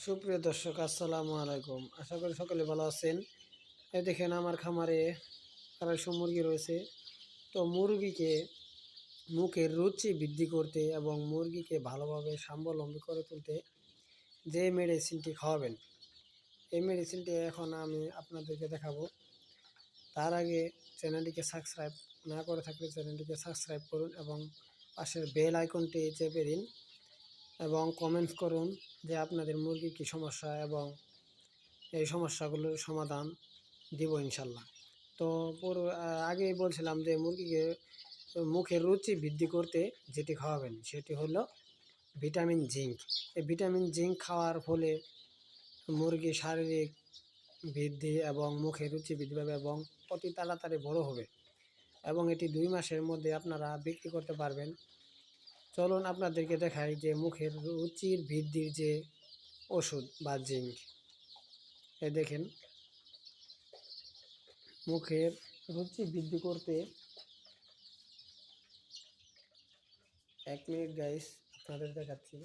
সুপ্রিয় দর্শক, আসসালামু আলাইকুম। আশা করি সকলে ভালো আছেন। এই দেখেন, আমার খামারে আড়াইশো মুরগি রয়েছে। তো মুরগিকে মুখের রুচি বৃদ্ধি করতে এবং মুরগিকে ভালোভাবে স্বাবলম্বী করে তুলতে যে মেডিসিনটি খাওয়াবেন, এই মেডিসিনটি এখন আমি আপনাদেরকে দেখাবো। তার আগে চ্যানেলটিকে সাবস্ক্রাইব না করে থাকলে চ্যানেলটিকে সাবস্ক্রাইব করুন এবং পাশের বেল আইকনটি চেপে দিন এবং কমেন্টস করুন যে আপনাদের মুরগির কী সমস্যা, এবং এই সমস্যাগুলোর সমাধান দিব ইনশাল্লাহ। তো আগেই বলছিলাম যে মুরগিকে মুখের রুচি বৃদ্ধি করতে যেটি খাওয়াবেন সেটি হলো ভিটামিন জিঙ্ক। এই ভিটামিন জিঙ্ক খাওয়ার ফলে মুরগি শারীরিক বৃদ্ধি এবং মুখের রুচি বৃদ্ধি পাবে এবং অতি তাড়াতাড়ি বড় হবে, এবং এটি 2 মাসের মধ্যে আপনারা বিক্রি করতে পারবেন। চলুন আপনাদেরকে দেখাই যে মুখের রুচির বৃদ্ধির যে ওষুধ বা জিঙ্ক। এ দেখেন, মুখের রুচি বৃদ্ধি করতে 1 মিনিট গাইস, আপনাদের দেখাচ্ছি।